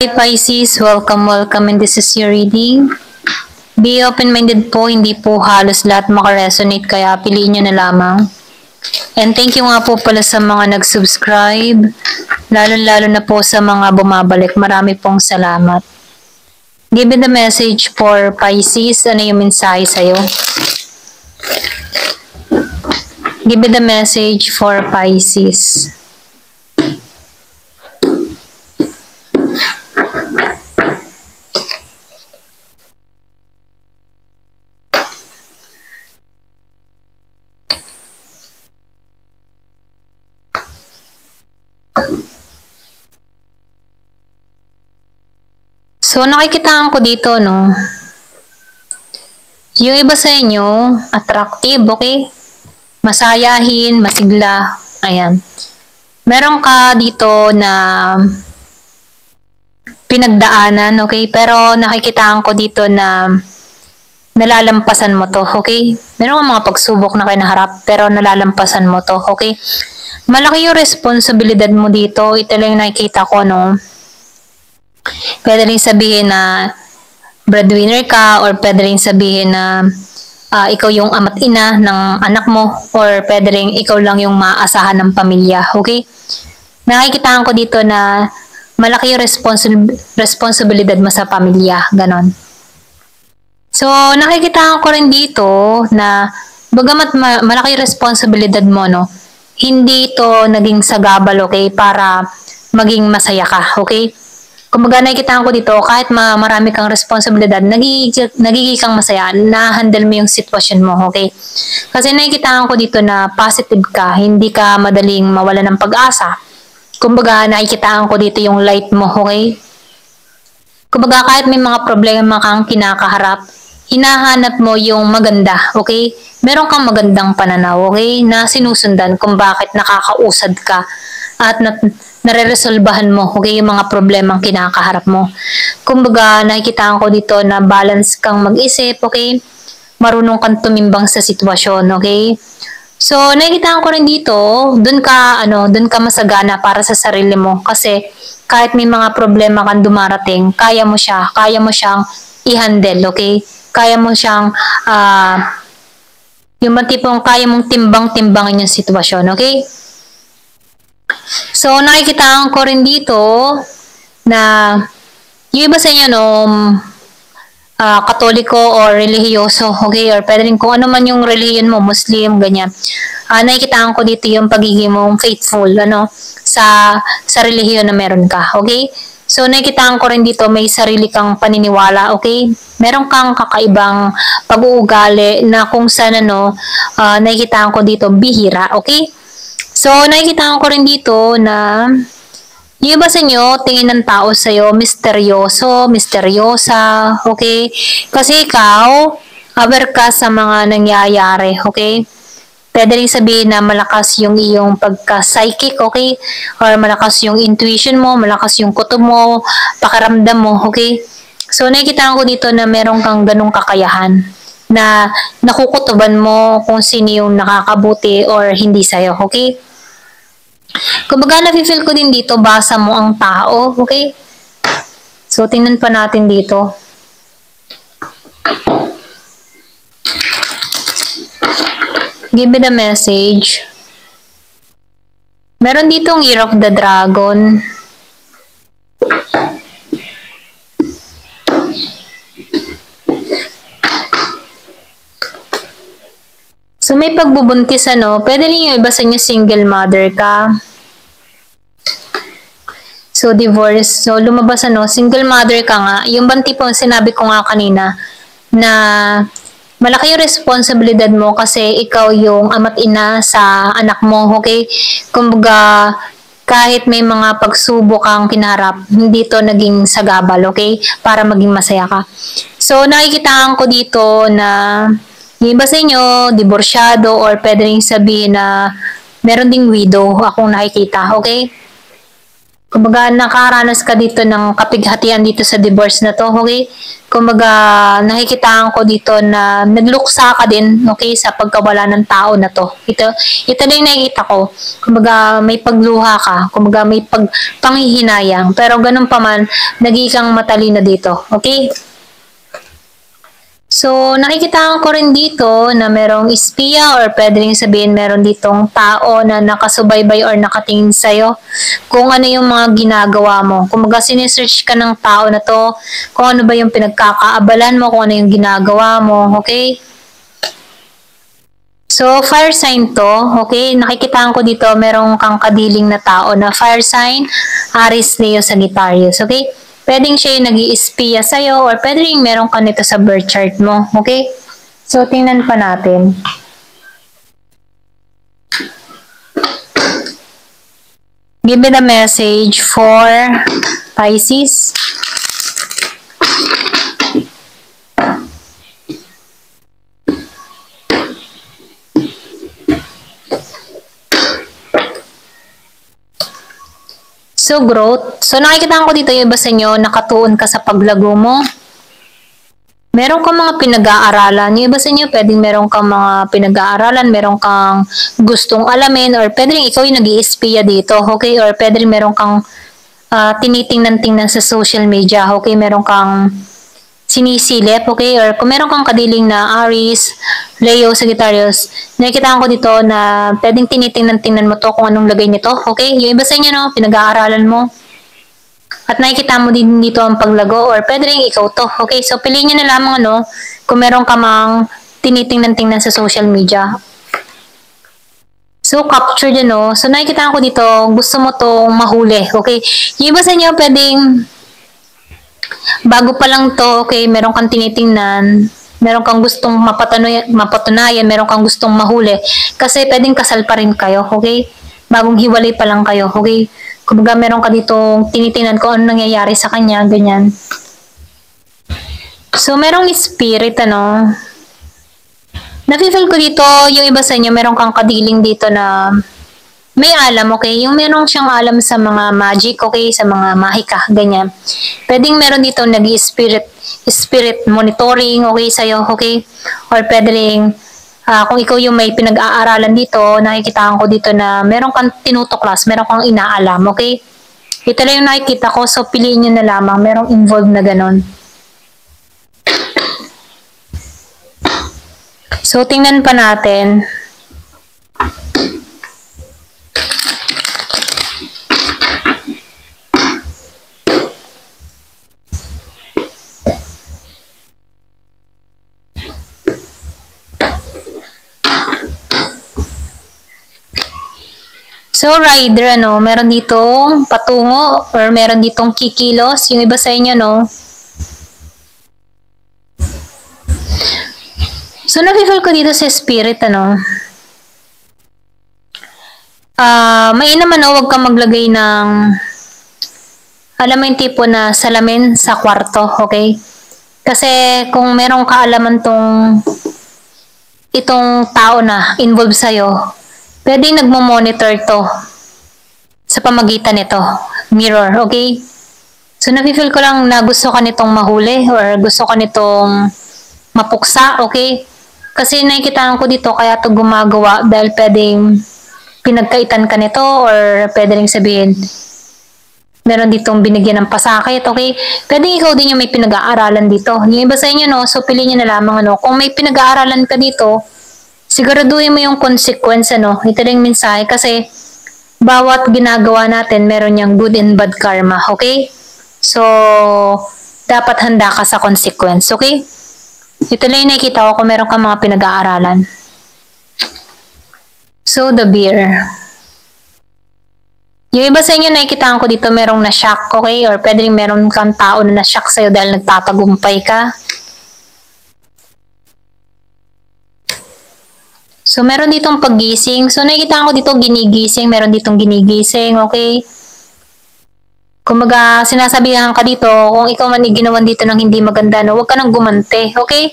Hi Pisces, welcome and this is your reading. Be open-minded po, hindi po halos lahat makaresonate kaya piliin nyo na lamang. And thank you nga po pala sa mga nag-subscribe, lalo na po sa mga bumabalik. Marami pong salamat. Give me the message for Pisces. Ano yung mensahe sa'yo? Give me the message for Pisces. So, nakikitaan ko dito, no? Yung iba sa inyo, attractive, okay? Masayahin, masigla, ayan. Meron ka dito na pinagdaanan, okay? Pero nakikitaan ko dito na nalalampasan mo to, okay? Meron ka mga pagsubok na kinaharap, pero nalalampasan mo to, okay? Malaki yung responsibilidad mo dito. Ito lang yung nakikita ko, no? Pwede rin sabihin na breadwinner ka or pwede rin sabihin na ikaw yung ama't ina ng anak mo or pwede rin ikaw lang yung maaasahan ng pamilya, okay? Nakikitaan ko dito na malaki yung responsibilidad mo sa pamilya, ganon. So, nakikitaan ko rin dito na bagamat malaki yung responsibilidad mo, no? Hindi to naging sagabal, okay? Para maging masaya ka, okay? Kumbaga nakikitaan ko dito, kahit marami kang responsibilidad, nagiging kang masaya, na-handle mo yung sitwasyon mo, okay? Kasi nakikitaan ko dito na positive ka, hindi ka madaling mawala ng pag-asa. Kumbaga nakikitaan ko dito yung light mo, okay? Kumbaga kahit may mga problema kang kinakaharap, hinahanap mo yung maganda, okay? Meron kang magandang pananaw, okay? Na sinusundan kung bakit nakakausad ka at nare-resolbahan mo, okay, yung mga problemang kinakaharap mo. Kumbaga, nakikitaan ko dito na balance kang mag-isip, okay? Marunong kang tumimbang sa sitwasyon, okay? So, nakikitaan ko rin dito, dun ka masagana para sa sarili mo kasi kahit may mga problema kang dumarating, kaya mo siyang i-handle, okay? Kaya mo siyang yung tipong kaya mong timbang-timbangin yung sitwasyon, okay? So, nakikitaan ko rin dito na yung iba sa inyo, no, katoliko or relihiyoso, okay, or pwede rin kung ano man yung relihiyon mo, Muslim, ganyan. Nakikitaan ko dito yung pagiging mong faithful, sa relihiyon na meron ka, okay? So, nakikitaan ko rin dito may sarili kang paniniwala, okay? Meron kang kakaibang pag-uugali na kung saan, nakikitaan ko dito bihira, okay? So, nakikitaan ko rin dito na yung iba sa inyo, tingin ng tao sa'yo, misteryoso, misteryosa, okay? Kasi ikaw, aware ka sa mga nangyayari, okay? Pwede rin sabihin na malakas yung iyong pagka-psychic, okay? Or malakas yung intuition mo, malakas yung kutob mo, pakiramdam mo, okay? So, nakikitaan ko dito na meron kang ganong kakayahan na nakukutuban mo kung sino yung nakakabuti or hindi sa'yo, okay? Kumbaga, nafe-feel ko din dito, basa mo ang tao, okay? So, tingnan pa natin dito. Give me the message. Meron ditong Year of the Dragon. So, may pagbubuntis, pwede rin yung iba sa inyo single mother ka. So, divorce. So, lumabas, single mother ka nga. Yung bang tipo, sinabi ko nga kanina, na malaki yung responsibilidad mo kasi ikaw yung ama't ina sa anak mo, okay? Kumbaga, kahit may mga pagsubok kang kinaharap, hindi to naging sagabal, okay? Para maging masaya ka. So, nakikitaan ko dito na yung iba sa inyo, diborsyado, or pwede rin sabihin na meron ding widow akong nakikita, okay? Kumbaga, nakaranas ka dito ng kapighatian dito sa divorce na to, okay? Kumbaga, nakikitaan ko dito na nagluksa ka din, okay, sa pagkawala ng tao na to. Ito na yung nakikita ko. Kumbaga, may pagluha ka. Kumbaga, may panghihinayang. Pero ganun pa man, naging kang matalino dito, okay? So, nakikita ko rin dito na merong espiya or pwede rin sabihin meron ditong tao na nakasubaybay or nakatingin sa'yo kung ano yung mga ginagawa mo. Kung maga sinesearch ka ng tao na to, kung ano ba yung pinagkakaabalan mo, kung ano yung ginagawa mo, okay? So, fire sign to, okay? Nakikita ko dito merong kang kadiling na tao na fire sign, Aries, Leo, Sagittarius, okay? Pwedeng siya yung nag-i-espiya sa'yo or pwedeng meron ka nito sa birth chart mo. Okay? So, tingnan pa natin. Give me the message for Pisces. So, growth. So, nakikita ko dito yung iba sa inyo, nakatuon ka sa paglago mo. Meron kang mga pinag-aaralan. Yung iba sa inyo, pwedeng meron kang mga pinag-aaralan, meron kang gustong alamin, or pwedeng ikaw yung nag-i-espiya dito, okay? Or pwedeng meron kang tinitingnan-tingnan sa social media, okay? Meron kang sinisilip, okay? Or kung meron kang kadiling na Aries, Leo, Sagittarius, nakikita ko dito na pwedeng tinitingnan-tingnan mo to kung anong lagay nito, okay? Yung iba sa inyo, no, pinag-aaralan mo. At nakikita mo din dito ang paglago or pwede rin ikaw to, okay? So, piliin nyo na lamang, no, kung meron ka mang tinitingnan-tingnan sa social media. So, capture din, no? So, nakikita ko dito, gusto mo tong mahuli, okay? Yung iba sa inyo, pwedeng bago pa lang to, okay, meron kang tinitingnan, meron kang gustong mapatunayan, meron kang gustong mahuli, kasi pwedeng kasal pa rin kayo, okay? Bagong hiwalay pa lang kayo, okay? Kumbaga meron ka dito tinitingnan kung ano nangyayari sa kanya, ganyan. So, merong spirit, ano, nafe-feel ko dito, yung iba sa inyo, meron kang kadiling dito na may alam, okay? Yung meron siyang alam sa mga magic, okay? Sa mga mahika, ganyan. Pwedeng meron dito spirit monitoring, okay, sa'yo, okay? Or pwede rin, kung ikaw yung may pinag-aaralan dito, nakikita ko dito na meron kang tinutuklas, meron kang inaalam, okay? Ito lang yung nakikita ko, so piliin nyo na lamang, merong involved na ganon. So, tingnan pa natin. So, rider, ano, meron ditong patungo or meron ditong kikilos. Yung iba sa inyo, no? So, nafe-feel ko dito sa spirit, ano? Mainam, ano, huwag kang maglagay ng, alam mo yung tipo na salamin sa kwarto, okay? Kasi kung merong kaalaman itong tao na involved sa'yo, pwede nagmo-monitor to sa pamagitan nito. Mirror, okay? So, nafe-feel ko lang na gusto ka nitong mahuli or gusto ka nitong mapuksa, okay? Kasi nakikita ko dito kaya to gumagawa dahil pwedeng pinagkaitan ka nito or pwede rin sabihin meron ditong binigyan ng pasakit, okay? Pwede ikaw din yung may pinag-aaralan dito. Yung iba sa inyo, no? So, piliin nyo na lamang, ano? Kung may pinag-aaralan ka dito, siguraduhin mo yung consequence, ano? Ito rin mensahe kasi bawat ginagawa natin, meron niyang good and bad karma, okay? So, dapat handa ka sa consequence, okay? Ito lang yung nakikita ko kung meron ka mga pinag-aaralan. So, the bear. Yung iba sa inyo, nakikita ko dito merong na-shock, okay? Or pwede rin meron kang tao na na-shock sa'yo dahil nagtatagumpay ka. So, meron ditong paggising. So, nakikita ko dito ginigising. Meron ditong ginigising, okay? Kumbaga, sinasabihan ka dito, kung ikaw man ginawan dito ng hindi maganda, no, huwag ka nang gumante, okay?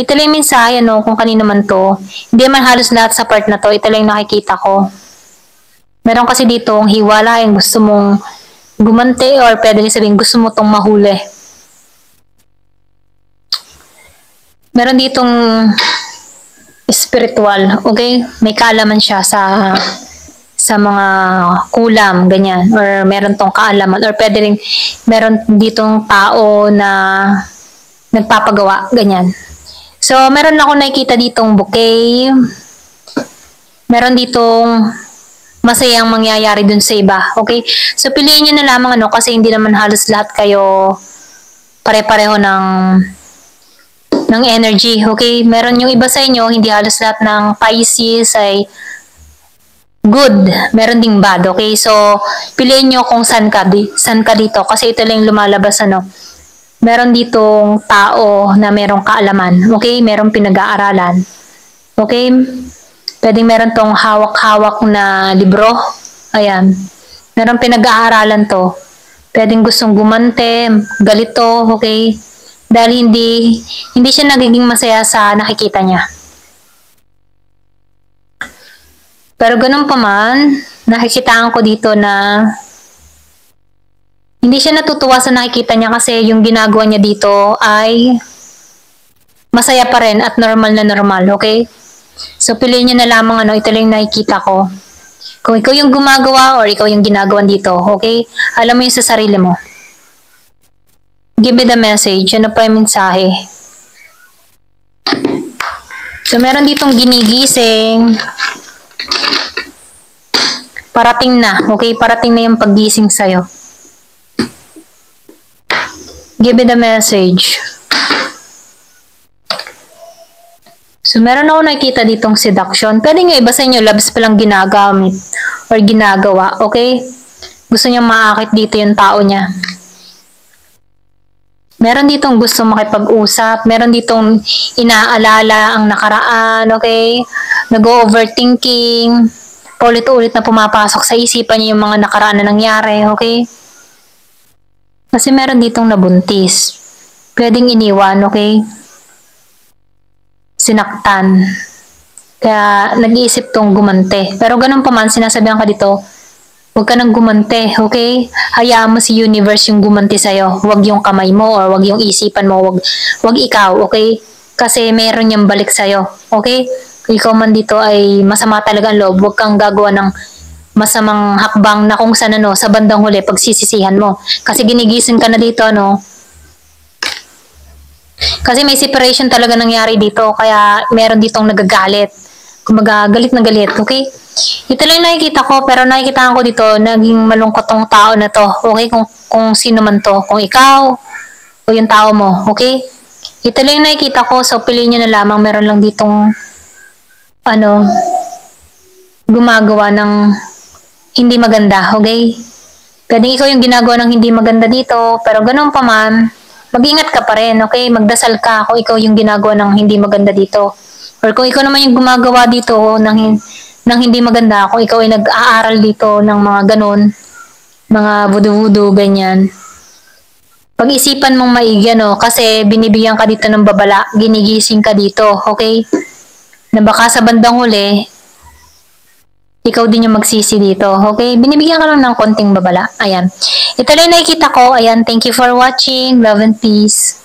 Ito lang yung mensahe, no, kung kanino man to. Hindi man halos lahat sa part na to. Ito lang yung nakikita ko. Meron kasi dito ang hiwala yung gusto mong gumante or pwede rin sabihin gusto mo tong mahuli. Meron ditong spiritual, okay? May kaalaman siya sa mga kulam, ganyan. Or meron tong kaalaman. Or pwede rin, meron ditong tao na nagpapagawa, ganyan. So, meron ako nakikita ditong bouquet. Meron ditong masayang mangyayari dun sa iba, okay? So, piliin nyo na lamang kasi hindi naman halos lahat kayo pare-pareho ng energy, okay? Meron yung iba sa inyo, hindi halos lahat ng Pisces ay good. Meron ding bad, okay? So, piliin nyo kung saan ka dito. Kasi ito lang lumalabas, meron ditong tao na merong kaalaman, okay? Merong pinag-aaralan, okay? Pwedeng meron tong hawak-hawak na libro. Ayan. Meron pinag-aaralan to. Pwedeng gustong gumante, galito, okay? Dahil hindi siya nagiging masaya sa nakikita niya. Pero ganun pa man, nakikitaan ko dito na hindi siya natutuwa sa nakikita niya kasi yung ginagawa niya dito ay masaya pa rin at normal na normal, okay? So, piliin niyo na lamang ito lang nakikita ko. Kung ikaw yung gumagawa or ikaw yung ginagawa dito, okay? Alam mo yung sa sarili mo. Give me the message. Ano pa yung mensahe? So, meron ditong ginigising. Parating na, okay? Parating na yung paggising sa'yo. Give me the message. So, meron ako nakikita ditong seduction. Pwede nga iba sa inyo, loves palang ginagamit or ginagawa, okay? Gusto niya maakit dito yung tao niya. Meron ditong gusto makipag-usap. Meron ditong inaalala ang nakaraan, okay? Nag-overthinking. Paulit-ulit na pumapasok sa isipan niya yung mga nakaraan na nangyari, okay? Kasi meron ditong nabuntis. Pwedeng iniwan, okay? Sinaktan. Kaya nag-iisip tong gumante. Pero ganun pa man, sinasabihan ka dito, huwag ka nang gumante, okay? Hayaan mo si universe yung gumanti sa'yo. Huwag yung kamay mo or huwag yung isipan mo. Huwag ikaw, okay? Kasi meron niyang balik sa'yo, okay? Kung ikaw man dito ay masama talaga ang loob, huwag kang gagawa ng masamang hakbang na kung saan sa bandang huli pagsisisihan mo. Kasi ginigising ka na dito, Kasi may separation talaga nangyari dito, kaya meron ditong nagagalit. Kumaga, galit na galit, okay? Ito lang nakikita ko, pero nakikita ko dito, naging malungkot tong tao na to, okay? Kung sino man to, kung ikaw, o yung tao mo, okay? Ito lang nakikita ko, so piliin nyo na lamang, meron lang ditong, gumagawa ng hindi maganda, okay? Pwedeng ikaw yung ginagawa ng hindi maganda dito, pero ganun pa man, mag-ingat ka pa rin, okay? Magdasal ka kung ikaw yung ginagawa ng hindi maganda dito. Or kung ikaw naman yung gumagawa dito ng hindi maganda, kung ikaw ay nag-aaral dito ng mga ganun, mga vudu-vudu, ganyan. Pag-isipan mong maigi, kasi binibigyan ka dito ng babala, ginigising ka dito, okay? Na baka sa bandang huli, ikaw din yung magsisi dito, okay? Binibigyan ka lang ng konting babala. Ayan. Ito lang nakikita ko. Ayan, thank you for watching. Love and peace.